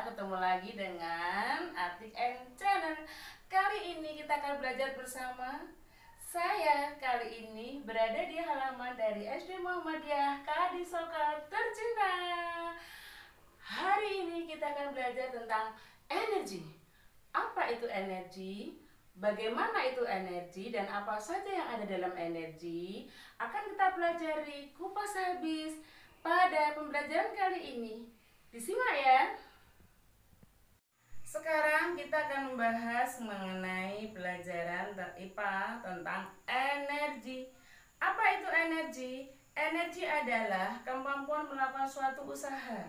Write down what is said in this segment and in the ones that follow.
ketemu lagi dengan Atik and Channel. Kali ini kita akan belajar bersama. Saya kali ini berada di halaman dari SD Muhammadiyah Kadisoka Tercinta. Hari ini kita akan belajar tentang energi. Apa itu energi? Bagaimana itu energi dan apa saja yang ada dalam energi akan kita pelajari kupas habis pada pembelajaran kali ini. Disimak ya. Sekarang kita akan membahas mengenai pelajaran IPA tentang energi. Apa itu energi? Energi adalah kemampuan melakukan suatu usaha.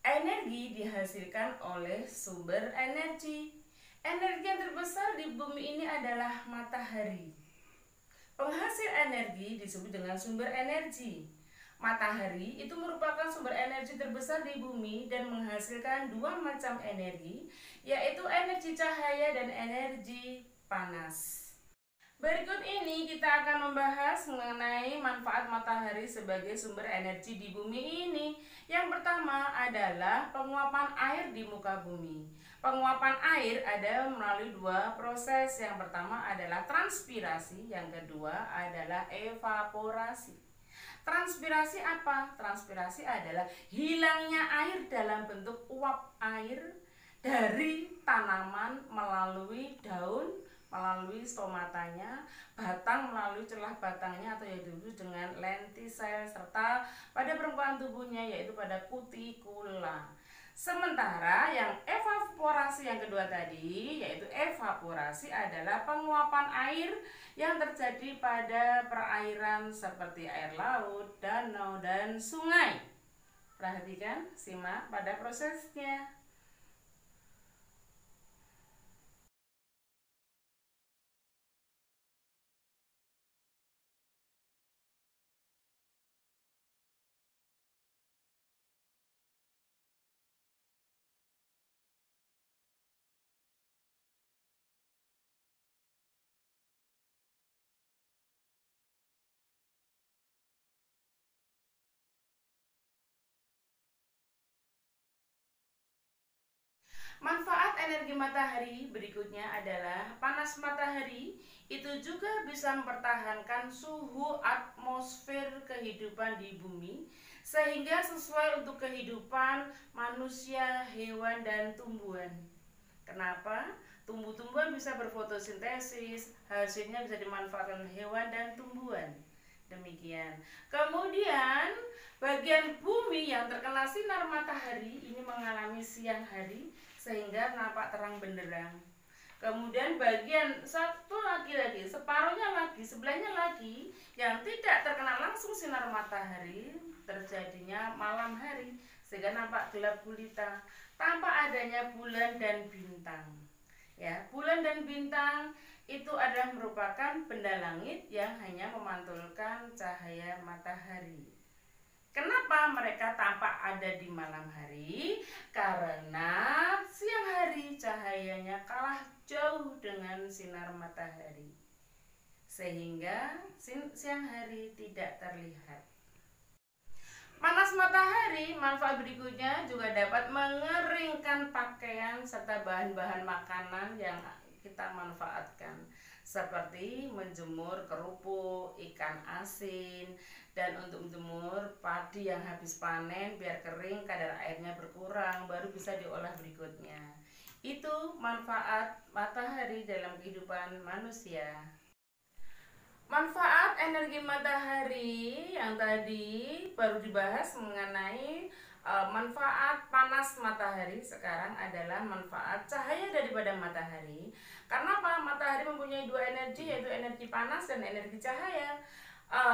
Energi dihasilkan oleh sumber energi. Energi yang terbesar di bumi ini adalah matahari. Penghasil energi disebut dengan sumber energi. Matahari itu merupakan sumber energi terbesar di bumi dan menghasilkan dua macam energi, yaitu energi cahaya dan energi panas. Berikut ini kita akan membahas mengenai manfaat matahari sebagai sumber energi di bumi ini. Yang pertama adalah penguapan air di muka bumi. Penguapan air ada melalui dua proses. Yang pertama adalah transpirasi, yang kedua adalah evaporasi. Transpirasi apa? Transpirasi adalah hilangnya air dalam bentuk uap air dari tanaman melalui daun, melalui stomatanya, batang melalui celah batangnya atau yang disebut dengan lentisel, serta pada permukaan tubuhnya yaitu pada kutikula. Sementara yang evaporasi yang kedua tadi, yaitu evaporasi adalah penguapan air yang terjadi pada perairan seperti air laut, danau, dan sungai. Perhatikan, simak pada prosesnya. Manfaat energi matahari berikutnya adalah panas matahari itu juga bisa mempertahankan suhu atmosfer kehidupan di bumi sehingga sesuai untuk kehidupan manusia, hewan, dan tumbuhan. Kenapa? Tumbuh-tumbuhan bisa berfotosintesis, hasilnya bisa dimanfaatkan hewan dan tumbuhan. Demikian. Kemudian bagian bumi yang terkena sinar matahari ini mengalami siang hari sehingga nampak terang benderang. Kemudian bagian satu lagi, separuhnya lagi, sebelahnya lagi yang tidak terkena langsung sinar matahari terjadinya malam hari sehingga nampak gelap gulita tanpa adanya bulan dan bintang. Ya, bulan dan bintang itu adalah merupakan benda langit yang hanya memantulkan cahaya matahari. Kenapa mereka tampak ada di malam hari? Karena siang hari cahayanya kalah jauh dengan sinar matahari, sehingga siang hari tidak terlihat. Panas matahari, manfaat berikutnya juga dapat mengeringkan pakaian serta bahan-bahan makanan yang kita manfaatkan, seperti menjemur kerupuk, ikan asin, dan untuk menjemur padi yang habis panen biar kering, kadar airnya berkurang, baru bisa diolah berikutnya. Itu manfaat matahari dalam kehidupan manusia. Manfaat energi matahari yang tadi baru dibahas mengenai manfaat panas matahari. Sekarang adalah manfaat cahaya daripada matahari. Karena apa? Matahari mempunyai dua energi, yaitu energi panas dan energi cahaya.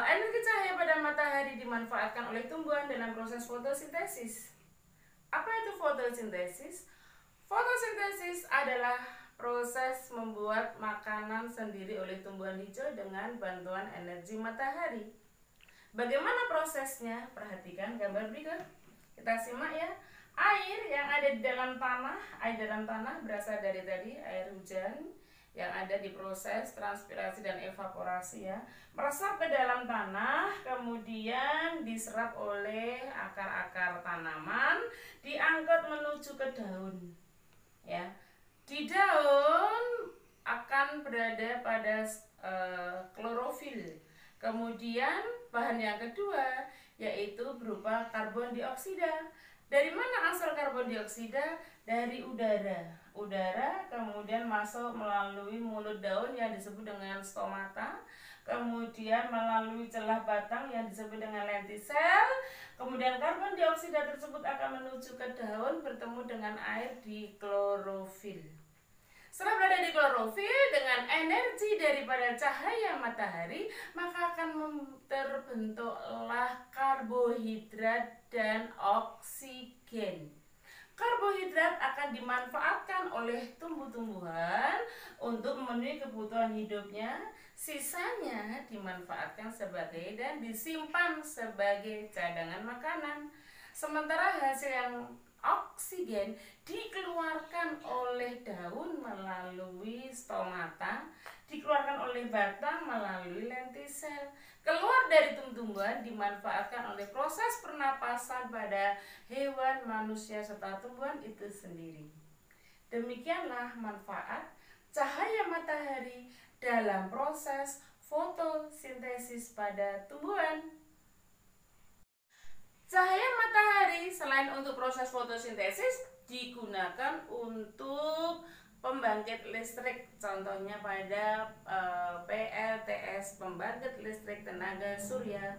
Energi cahaya pada matahari dimanfaatkan oleh tumbuhan dalam proses fotosintesis. Apa itu fotosintesis? Fotosintesis adalah proses membuat makanan sendiri oleh tumbuhan hijau dengan bantuan energi matahari. Bagaimana prosesnya? Perhatikan gambar berikut. Kita simak ya. Air yang ada di dalam tanah, air dalam tanah berasal dari tadi air hujan yang ada di proses transpirasi dan evaporasi ya, meresap ke dalam tanah, kemudian diserap oleh akar-akar tanaman, diangkut menuju ke daun ya. Di daun akan berada pada klorofil. Kemudian bahan yang kedua yaitu berupa karbon dioksida. Dari mana asal karbon dioksida? Dari udara. Udara kemudian masuk melalui mulut daun yang disebut dengan stomata, kemudian melalui celah batang yang disebut dengan lentisel. Kemudian karbon dioksida tersebut akan menuju ke daun, bertemu dengan air di klorofil. Setelah berada di klorofil, dengan energi daripada cahaya matahari, maka akan terbentuklah karbohidrat dan oksigen. Karbohidrat akan dimanfaatkan oleh tumbuh-tumbuhan untuk memenuhi kebutuhan hidupnya. Sisanya dimanfaatkan sebagai dan disimpan sebagai cadangan makanan. Sementara hasil yang oksigen dikeluarkan oleh daun melalui stomata, dikeluarkan oleh batang melalui lentisel, keluar dari tumbuhan dimanfaatkan oleh proses pernapasan pada hewan, manusia, serta tumbuhan itu sendiri. Demikianlah manfaat cahaya matahari dalam proses fotosintesis pada tumbuhan. Cahaya matahari selain untuk proses fotosintesis digunakan untuk pembangkit listrik, contohnya pada PLTS, pembangkit listrik tenaga surya.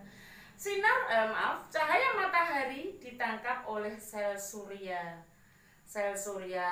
Cahaya matahari ditangkap oleh sel surya. Sel surya,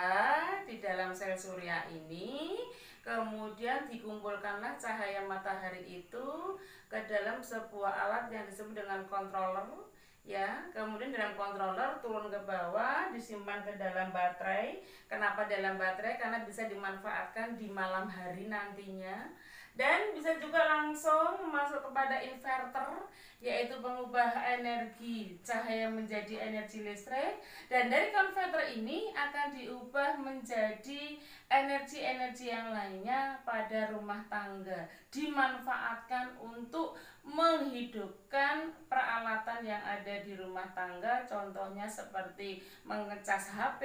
di dalam sel surya ini kemudian dikumpulkanlah cahaya matahari itu ke dalam sebuah alat yang disebut dengan controller ya. Kemudian dalam controller turun ke bawah, disimpan ke dalam baterai. Kenapa dalam baterai? Karena bisa dimanfaatkan di malam hari nantinya, dan bisa juga langsung masuk kepada inverter, yaitu pengubah energi cahaya menjadi energi listrik, dan dari konverter ini akan diubah menjadi energi-energi yang lainnya pada rumah tangga, dimanfaatkan untuk menghidupkan peralatan yang ada di rumah tangga, contohnya seperti mengecas HP,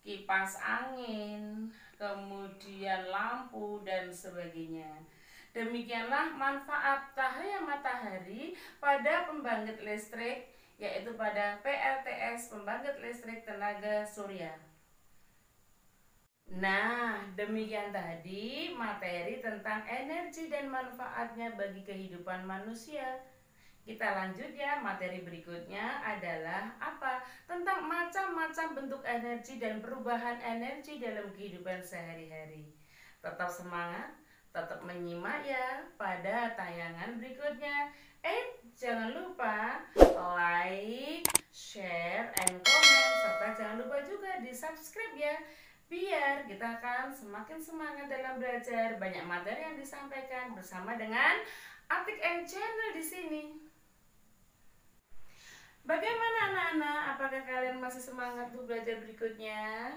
kipas angin, kemudian lampu dan sebagainya. Demikianlah manfaat cahaya matahari pada pembangkit listrik, yaitu pada PLTS, pembangkit listrik tenaga surya. Nah, demikian tadi materi tentang energi dan manfaatnya bagi kehidupan manusia. Kita lanjut ya, materi berikutnya adalah apa? Tentang macam-macam bentuk energi dan perubahan energi dalam kehidupan sehari-hari. Tetap semangat, tetap menyimak ya pada tayangan berikutnya. Jangan lupa like, share, and comment, serta jangan lupa juga di subscribe ya, biar kita akan semakin semangat dalam belajar. Banyak materi yang disampaikan bersama dengan Atik and Channel di sini. Bagaimana anak-anak? Apakah kalian masih semangat untuk belajar berikutnya?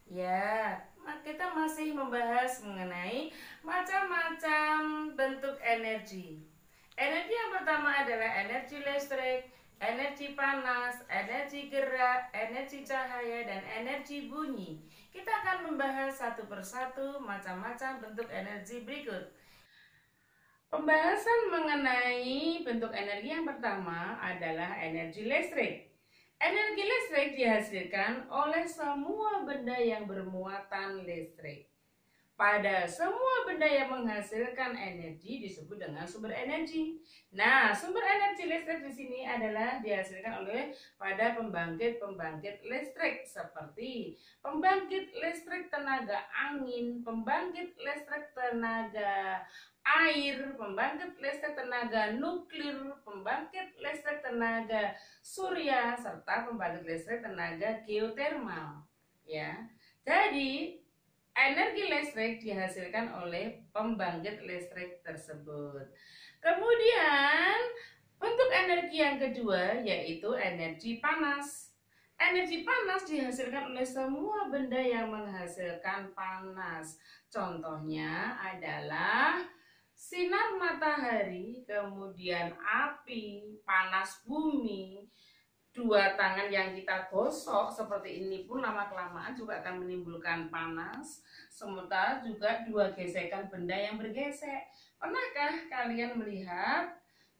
Ya, kita masih membahas mengenai macam-macam bentuk energi. Energi yang pertama adalah energi listrik, energi panas, energi gerak, energi cahaya, dan energi bunyi. Kita akan membahas satu persatu macam-macam bentuk energi berikut. Pembahasan mengenai bentuk energi yang pertama adalah energi listrik. Energi listrik dihasilkan oleh semua benda yang bermuatan listrik. Pada semua benda yang menghasilkan energi disebut dengan sumber energi. Nah, sumber energi listrik di sini adalah dihasilkan oleh pada pembangkit-pembangkit listrik seperti pembangkit listrik tenaga angin, pembangkit listrik tenaga air, pembangkit listrik tenaga nuklir, pembangkit listrik tenaga surya, serta pembangkit listrik tenaga geotermal. Ya, jadi energi listrik dihasilkan oleh pembangkit listrik tersebut. Kemudian bentuk energi yang kedua yaitu energi panas. Energi panas dihasilkan oleh semua benda yang menghasilkan panas. Contohnya adalah sinar matahari, kemudian api, panas bumi, dua tangan yang kita gosok seperti ini pun lama-kelamaan juga akan menimbulkan panas. Sementara juga dua gesekan benda yang bergesek. Pernahkah kalian melihat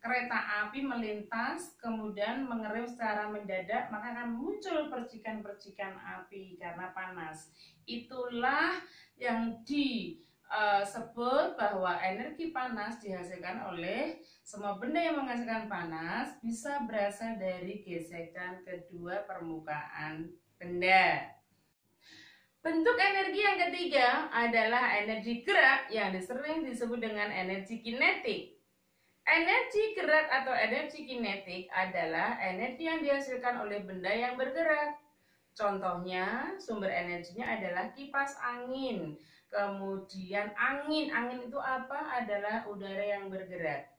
kereta api melintas kemudian mengerem secara mendadak, maka akan muncul percikan-percikan api karena panas. Itulah yang disebut bahwa energi panas dihasilkan oleh semua benda yang menghasilkan panas bisa berasal dari gesekan kedua permukaan benda. Bentuk energi yang ketiga adalah energi gerak yang sering disebut dengan energi kinetik. Energi gerak atau energi kinetik adalah energi yang dihasilkan oleh benda yang bergerak. Contohnya, sumber energinya adalah kipas angin. Kemudian angin itu apa? Adalah udara yang bergerak.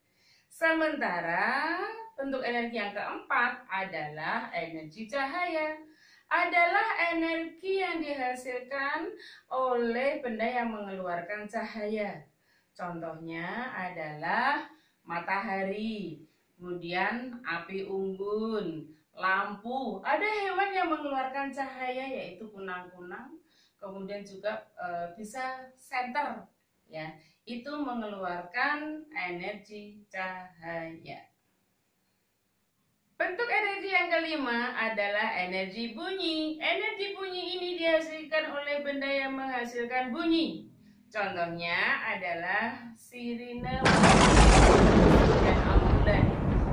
Sementara bentuk energi yang keempat adalah energi cahaya. Adalah energi yang dihasilkan oleh benda yang mengeluarkan cahaya. Contohnya adalah matahari, kemudian api unggun, lampu. Ada hewan yang mengeluarkan cahaya yaitu kunang-kunang, kemudian juga bisa senter, ya, itu mengeluarkan energi cahaya. Bentuk energi yang kelima adalah energi bunyi. Energi bunyi ini dihasilkan oleh benda yang menghasilkan bunyi. Contohnya adalah sirine dan ambulan,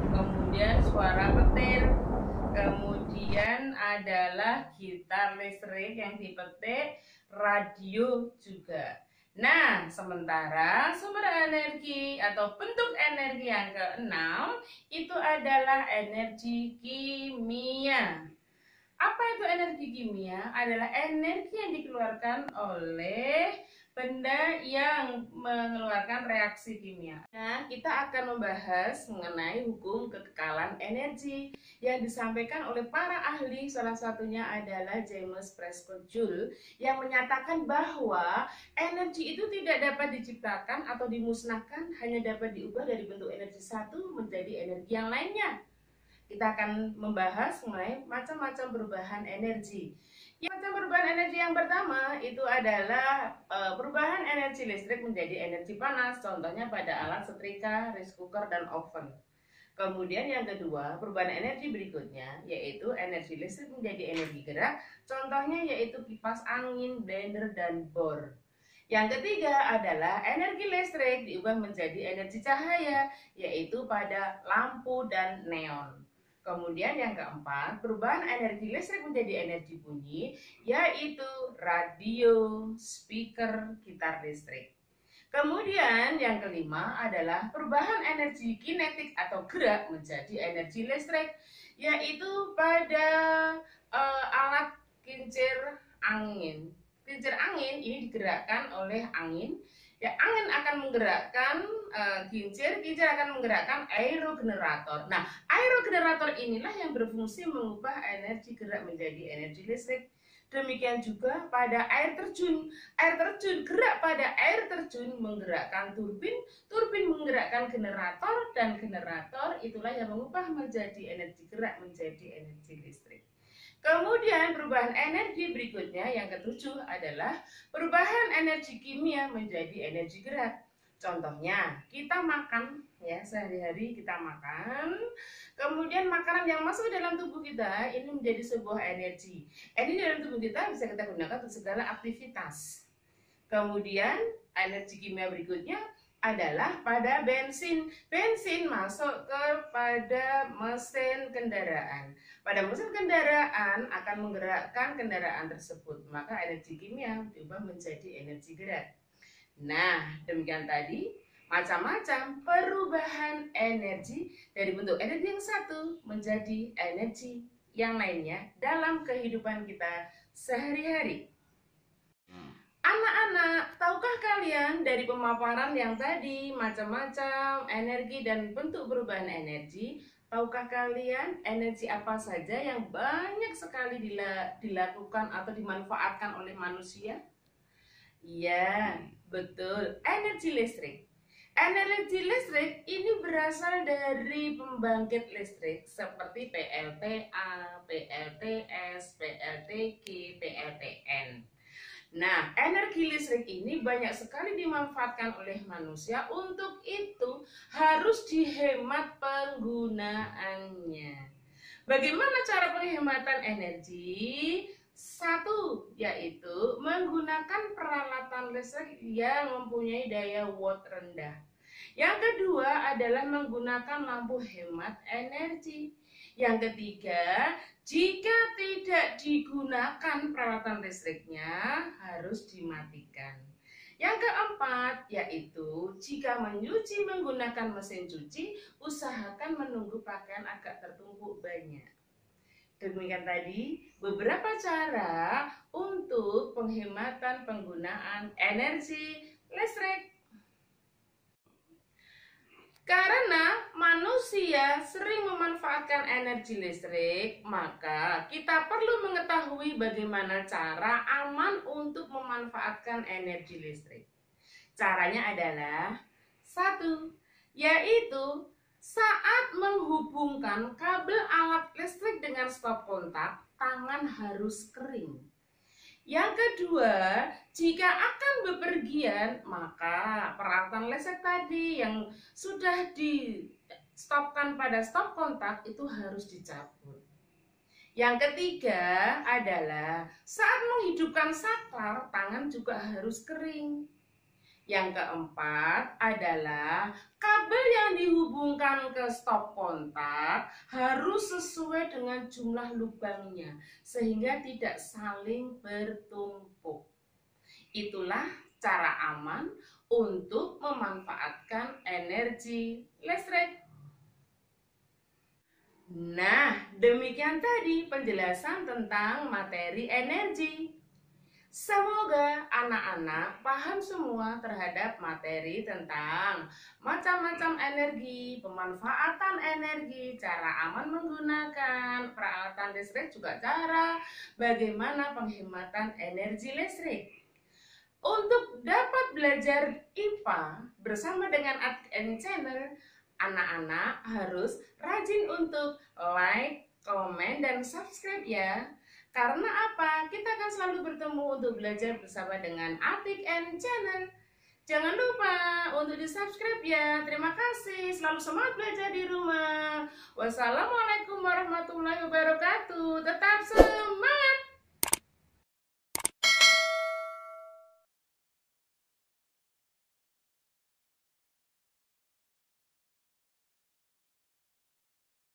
kemudian suara petir, kemudian adalah gitar listrik yang dipetik, radio juga. Nah, sementara sumber energi atau bentuk energi yang keenam itu adalah energi kimia. Apa itu energi kimia? Adalah energi yang dikeluarkan oleh benda yang mengeluarkan reaksi kimia. Nah, kita akan membahas mengenai hukum kekekalan energi yang disampaikan oleh para ahli. Salah satunya adalah James Prescott Joule yang menyatakan bahwa energi itu tidak dapat diciptakan atau dimusnahkan, hanya dapat diubah dari bentuk energi satu menjadi energi yang lainnya. Kita akan membahas mengenai macam-macam perubahan energi. Macam perubahan energi yang pertama itu adalah perubahan energi listrik menjadi energi panas, contohnya pada alat setrika, rice cooker, dan oven. Kemudian yang kedua, perubahan energi berikutnya yaitu energi listrik menjadi energi gerak, contohnya yaitu kipas angin, blender, dan bor. Yang ketiga adalah energi listrik diubah menjadi energi cahaya, yaitu pada lampu dan neon. Kemudian yang keempat, perubahan energi listrik menjadi energi bunyi, yaitu radio, speaker, gitar listrik. Kemudian yang kelima adalah perubahan energi kinetik atau gerak menjadi energi listrik, yaitu pada alat kincir angin. Kincir angin ini digerakkan oleh angin. Ya, angin akan menggerakkan kincir akan menggerakkan aerogenerator. Nah, aerogenerator inilah yang berfungsi mengubah energi gerak menjadi energi listrik. Demikian juga pada air terjun. Air terjun, gerak pada air terjun menggerakkan turbin, turbin menggerakkan generator, dan generator itulah yang mengubah menjadi energi gerak menjadi energi listrik. Kemudian perubahan energi berikutnya yang ketujuh adalah perubahan energi kimia menjadi energi gerak. Contohnya, kita makan, ya, sehari-hari kita makan, kemudian makanan yang masuk dalam tubuh kita ini menjadi sebuah energi. Energi dalam tubuh kita bisa kita gunakan untuk segala aktivitas. Kemudian energi kimia berikutnya adalah pada bensin. Bensin masuk kepada mesin kendaraan. Pada mesin kendaraan akan menggerakkan kendaraan tersebut, maka energi kimia diubah menjadi energi gerak. Nah, demikian tadi macam-macam perubahan energi dari bentuk energi yang satu menjadi energi yang lainnya dalam kehidupan kita sehari-hari. Anak-anak, tahukah kalian dari pemaparan yang tadi macam-macam energi dan bentuk perubahan energi, tahukah kalian energi apa saja yang banyak banyak sekali dilakukan atau dimanfaatkan oleh manusia? Iya, betul. Energi listrik. Energi listrik ini berasal dari pembangkit listrik seperti PLTA, PLTS, PLTG, PLTN. Nah, energi listrik ini banyak sekali dimanfaatkan oleh manusia. Untuk itu harus dihemat penggunaannya. Bagaimana cara penghematan energi? Satu, yaitu menggunakan peralatan listrik yang mempunyai daya watt rendah. Yang kedua adalah menggunakan lampu hemat energi. Yang ketiga, jika tidak digunakan peralatan listriknya harus dimatikan. Yang keempat, yaitu jika menyuci menggunakan mesin cuci, usahakan menunggu pakaian agak tertumpuk banyak. Demikian tadi beberapa cara untuk penghematan penggunaan energi listrik. Karena manusia sering memanfaatkan energi listrik, maka kita perlu mengetahui bagaimana cara aman untuk memanfaatkan energi listrik. Caranya adalah satu, yaitu saat menghubungkan kabel alat listrik dengan stop kontak, tangan harus kering. Yang kedua, jika akan bepergian, maka peralatan listrik tadi yang sudah di stopkan pada stop kontak itu harus dicabut. Yang ketiga adalah saat menghidupkan saklar, tangan juga harus kering. Yang keempat adalah kabel yang dihubungkan ke stop kontak harus sesuai dengan jumlah lubangnya sehingga tidak saling bertumpuk. Itulah cara aman untuk memanfaatkan energi listrik. Nah, demikian tadi penjelasan tentang materi energi. Semoga anak-anak paham semua terhadap materi tentang macam-macam energi, pemanfaatan energi, cara aman menggunakan peralatan listrik, juga cara bagaimana penghematan energi listrik. Untuk dapat belajar IPA bersama dengan ATN Channel, anak-anak harus rajin untuk like, komen, dan subscribe ya. Karena apa? Kita akan selalu bertemu untuk belajar bersama dengan Atik and Channel. Jangan lupa untuk di-subscribe ya. Terima kasih. Selalu semangat belajar di rumah. Wassalamualaikum warahmatullahi wabarakatuh. Tetap